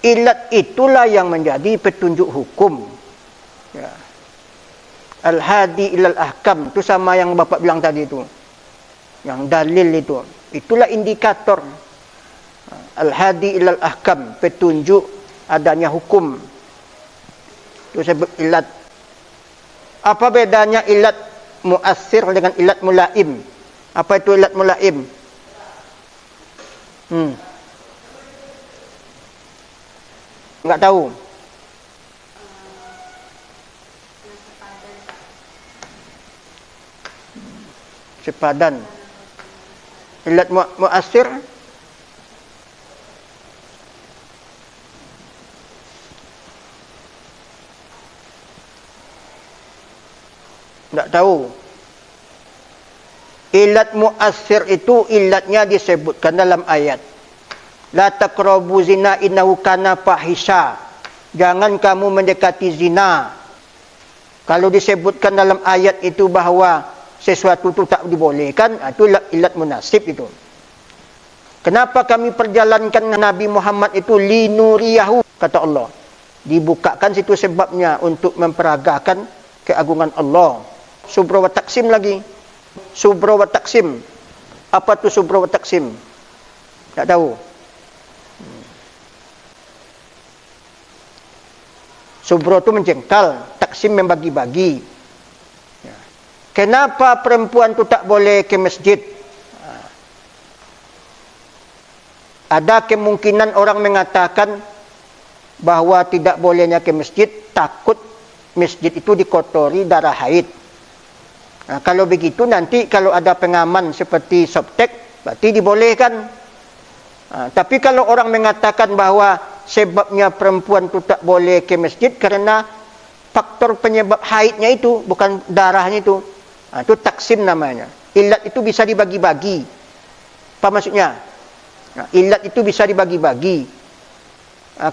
Ilat itulah yang menjadi petunjuk hukum. Ya. Al-hadi ilal ahkam, itu sama yang Bapak bilang tadi itu. Yang dalil itu. Itulah indikator. Al-hadi ilal ahkam, petunjuk adanya hukum. Itu sebut ilat. Apa bedanya ilat muassir dengan ilat mulaim? Apa itu ilat mulaim? Enggak tahu. Sepadan. Ilat muassir enggak tahu. Ilat muassir itu ilatnya disebutkan dalam ayat. La taqrabu zina innahu kana fahisha. Jangan kamu mendekati zina. Kalau disebutkan dalam ayat itu bahawa sesuatu itu tak dibolehkan, itu ilat munasib itu. Kenapa kami perjalankan Nabi Muhammad itu linuriyahu, kata Allah. Dibukakan situ sebabnya untuk memperagakan keagungan Allah. Subra wa taksim lagi. Subra wa taksim. Apa tu subra wa taksim? Tak tahu. Subra itu menjengkal, taksim membagi-bagi. Kenapa perempuan itu tak boleh ke masjid? Ada kemungkinan orang mengatakan bahawa tidak bolehnya ke masjid, takut masjid itu dikotori darah haid. Nah, kalau begitu nanti kalau ada pengaman seperti softtek, berarti dibolehkan. Tapi kalau orang mengatakan bahawa sebabnya perempuan itu tak boleh ke masjid karena faktor penyebab haidnya itu, bukan darahnya itu. Itu taksim namanya. Ilat itu bisa dibagi-bagi. Apa maksudnya? Ilat itu bisa dibagi-bagi.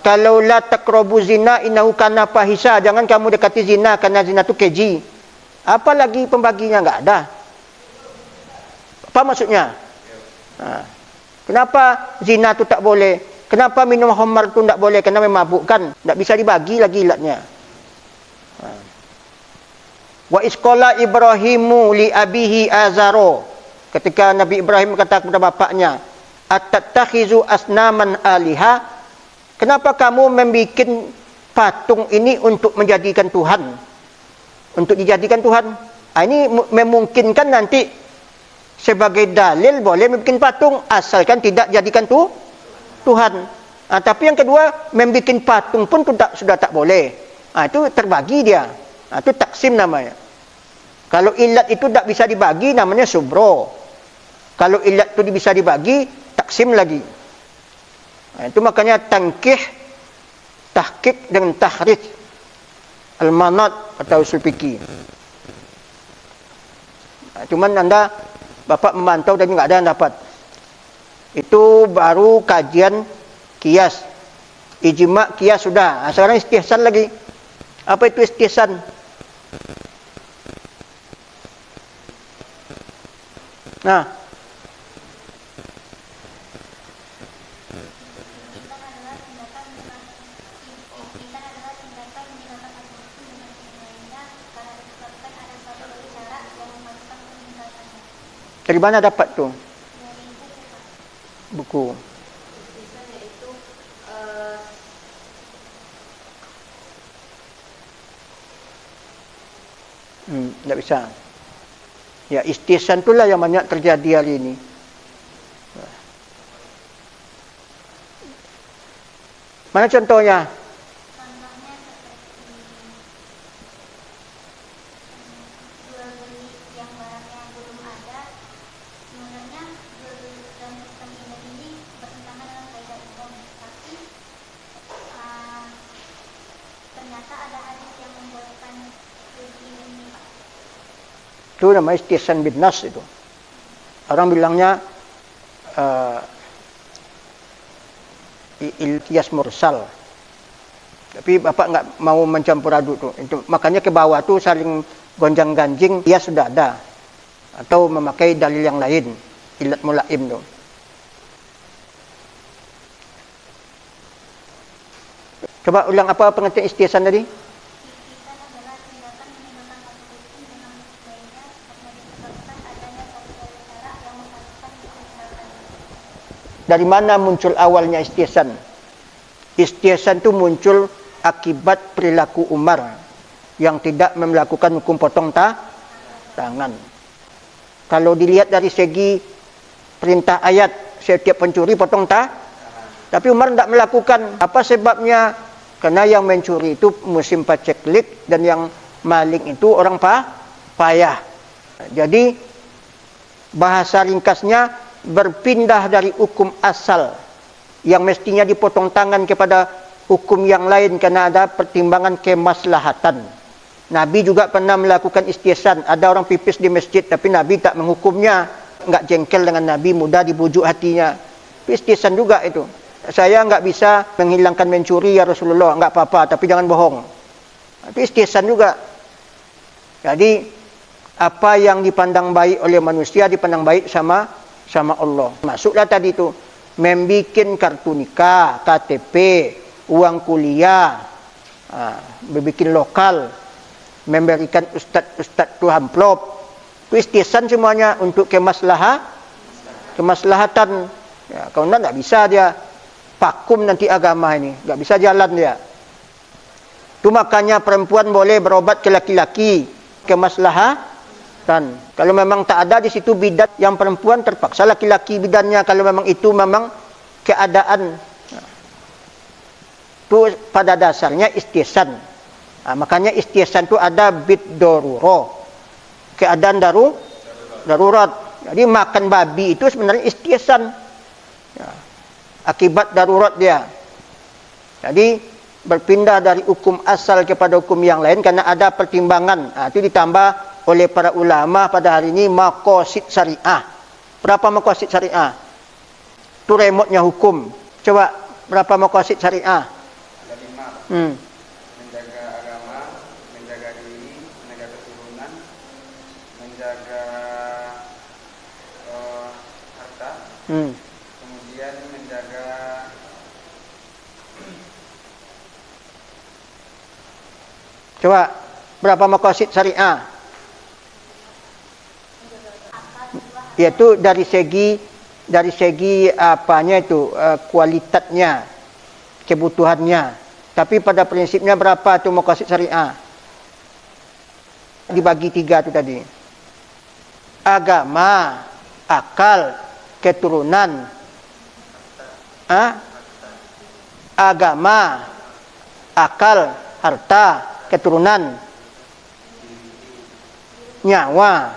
Kalau la taqrabu zina innahu kana fahisha, jangan kamu dekati zina karena zina itu keji. Apa lagi pembaginya? Enggak ada. Apa maksudnya? Kenapa zina itu tak boleh? Kenapa minum khamar itu tak boleh? Karena memabukkan. Tak bisa dibagi lagi ilatnya. Wa isqala Ibrahimu li abihi Azaro. Ketika Nabi Ibrahim berkata kepada bapaknya, "Atattakhizu asnaman aliha?" Kenapa kamu membuat patung ini untuk menjadikan Tuhan? Untuk dijadikan Tuhan. Ini memungkinkan nanti sebagai dalil boleh membuat patung asalkan tidak jadikan Tuhan. Tapi yang kedua, membuat patung pun sudah tak boleh. Itu terbagi dia. Itu taksim namanya. Kalau ilat itu tak bisa dibagi, namanya subro. Kalau ilat itu bisa dibagi, taksim lagi. Itu makanya tangkih, tahqiq dengan tahrij. Al-manat atau usul fikih. Cuman anda, Bapak memantau dan enggak ada yang dapat. Itu baru kajian kias. Ijma' kias sudah. Sekarang istihsan lagi. Apa itu istihsan? Nah, dari mana dapat tu? Buku. Tak bisa. Ya, istihsan itulah yang banyak terjadi hari ini. Mana contohnya? Contohnya seperti jual beli yang barangnya belum ada. Sebenarnya jual beli dalam sistem ini bertentangan dengan kaidah umum, tapi ternyata ada hadis yang membolehkan ini, Pak. Itu namanya istihsan bin nas itu. Orang bilangnya iltias mursal. Tapi Bapak enggak mau mencampur aduk tu. Itu makanya ke bawah tu saling gonjang-ganjing, dia sudah ada. Atau memakai dalil yang lain, ilat mulaim tu. Coba ulang apa pengertian istihsan tadi? Istihsan adalah tindakan meninggalkan satu hukum dengan hukum lainnya karena disebabkan adanya satu cara yang mengharuskan untuk meninggalkannya. Dari mana muncul awalnya istihsan? Istihsan itu muncul akibat perilaku Umar yang tidak melakukan hukum potong tangan. Kalau dilihat dari segi perintah ayat, setiap pencuri potong tapi Umar tidak melakukan. Apa sebabnya? Karena yang mencuri itu musim paceklik dan yang maling itu orang payah. Jadi bahasa ringkasnya berpindah dari hukum asal yang mestinya dipotong tangan kepada hukum yang lain karena ada pertimbangan kemaslahatan. Nabi juga pernah melakukan istihsan. Ada orang pipis di masjid tapi Nabi tak menghukumnya. Enggak jengkel dengan Nabi, mudah dibujuk hatinya. Istihsan juga itu. Saya enggak bisa menghilangkan mencuri ya Rasulullah, enggak apa-apa, tapi jangan bohong. Itu istihsan juga. Jadi apa yang dipandang baik oleh manusia dipandang baik sama Allah. Masuklah tadi itu membikin kartu nikah, KTP, uang kuliah, bikin lokal, memberikan ustaz tu amplop. Itu istihsan semuanya untuk kemaslahatan. Ya, kalau enggak bisa dia vakum nanti agama ini, enggak bisa jalan dia. Itu makanya perempuan boleh berobat ke laki-laki, kemaslahatan. Kalau memang tak ada di situ bidan yang perempuan, terpaksa laki-laki bidannya kalau memang itu memang keadaan. Itu pada dasarnya istihsan. Makanya istihsan itu ada bid daruro, keadaan darurat. Jadi makan babi itu sebenarnya istihsan. Ya, akibat darurat dia. Jadi berpindah dari hukum asal kepada hukum yang lain karena ada pertimbangan. Itu ditambah oleh para ulama pada hari ini maqasid syariah. Berapa maqasid syariah? Itu remote-nya hukum. Coba berapa maqasid syariah? Ada 5. Menjaga agama, menjaga diri, menjaga keturunan, menjaga harta, kemudian menjaga Coba berapa maqasid syariah? Yaitu dari segi apanya itu kualitasnya, kebutuhannya. Tapi pada prinsipnya berapa itu maqasid syariah? Dibagi 3 itu tadi. Agama, akal, keturunan. Agama, akal, harta, keturunan, nyawa.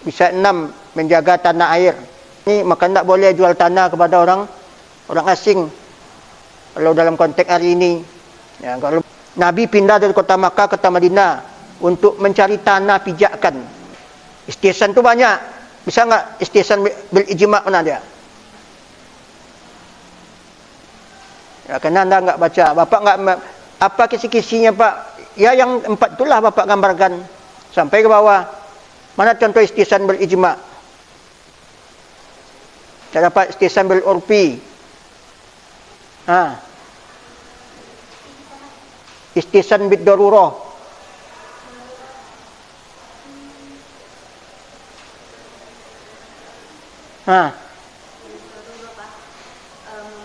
Bisa 6, menjaga tanah air. Ini maka tidak boleh jual tanah kepada orang asing. Kalau dalam konteks hari ini, ya, kalau Nabi pindah dari kota Makkah ke kota Madinah untuk mencari tanah pijakan. Istihsan itu banyak. Bisa enggak istihsan bil ijma' mana dia? Ya, karena anda enggak baca. Bapak enggak apa kisi-kisinya Pak? Ya yang 4 itulah Bapak gambarkan sampai ke bawah. Mana contoh istihsan bil ijma'? Saya dapat istihsan bil urfi. Istihsan bid darurah.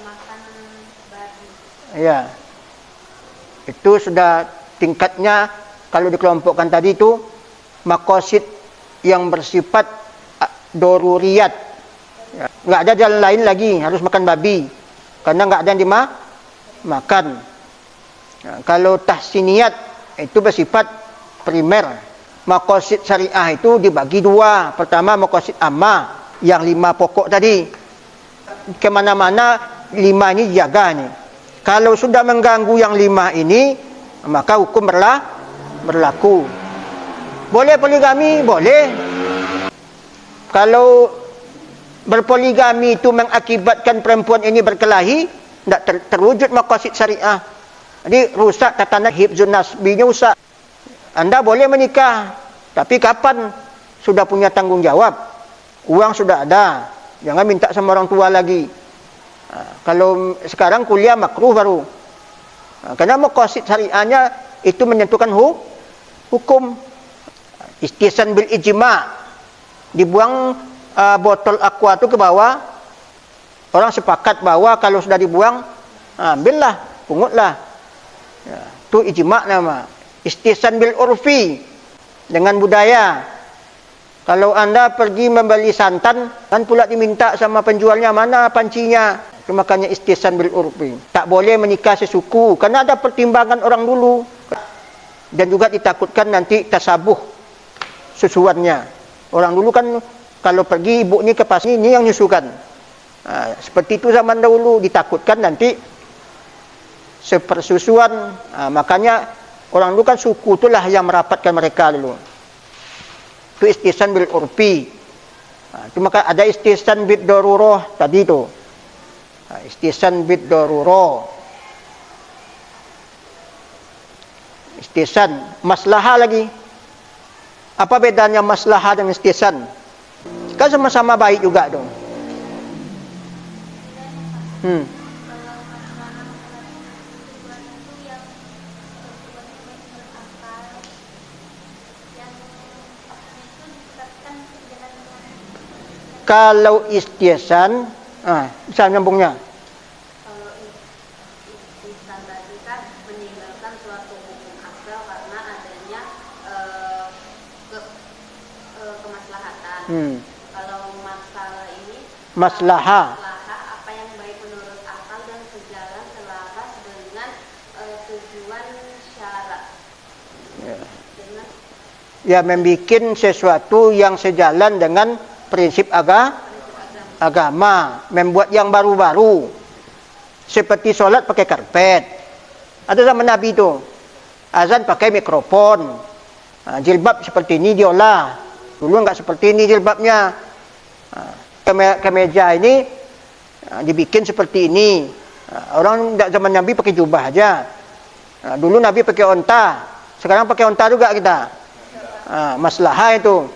Makan babi. Ya. Itu sudah tingkatnya kalau dikelompokkan tadi itu maqasid yang bersifat daruriyat. Ya. Enggak ada jalan lain lagi, harus makan babi. Karena enggak ada yang dimakan. Ya, kalau tahsiniyat itu bersifat primer. Maqasid syariah itu dibagi 2. Pertama maqasid ammah yang 5 pokok tadi. Kemana-mana 5 ini jaga nih. Kalau sudah mengganggu yang 5 ini, maka hukum berlaku. Boleh poligami? Boleh. Kalau berpoligami itu mengakibatkan perempuan ini berkelahi, tidak terwujud maqasid syariah. Jadi rusak tatanan hifzun nasbinya rusak. Anda boleh menikah, tapi kapan? Sudah punya tanggung jawab. Uang sudah ada. Jangan minta sama orang tua lagi. Kalau sekarang kuliah makruh baru. Karena maqasid syariahnya itu menentukan hukum. Istihsan bil ijma'. Dibuang botol aqua itu ke bawah. Orang sepakat bahwa kalau sudah dibuang, ambillah, pungutlah. Ya, itu ijma' nama. Istihsan bil urfi. Dengan budaya. Kalau anda pergi membeli santan, kan pula diminta sama penjualnya, mana pancinya. Itu makanya istihsan bil urfi. Tak boleh menikah sesuku, karena ada pertimbangan orang dulu. Dan juga ditakutkan nanti tasabuh susuannya. Orang dulu kan, kalau pergi ibu ni ke pasar ini yang nyusukan. Seperti itu zaman dahulu, ditakutkan nanti sepersusuan. Makanya orang dulu kan suku itulah yang merapatkan mereka dulu. Itu istihsan bil urfi. Itu maka ada istihsan bid darurah tadi tu. Istihsan bid darurah. Istihsan maslahah lagi. Apa bedanya maslahah dengan istihsan? Kan sama-sama baik juga dong. Kalau masalah tujuan itu yang tujuan menurut akal, yang itu ditetapkan sejalan dengan Kalau istihsan, bisa nyambungnya. Kalau istihsan tadi kan meninggalkan suatu hukum asal karena adanya kemaslahatan. Kalau masalah ini Maslahah. apa yang baik menurut akal dan sejalan selaras dengan tujuan syarak. Dengan Ya, membikin sesuatu yang sejalan dengan prinsip agama. Membuat yang baru-baru. Seperti solat pakai karpet. Ada zaman Nabi itu. Azan pakai mikrofon. Jilbab seperti ini diolah. Dulu enggak seperti ini jilbabnya. Kemeja ini dibikin seperti ini. Orang zaman Nabi pakai jubah aja. Dulu Nabi pakai onta. Sekarang pakai onta juga kita. Maslahah itu.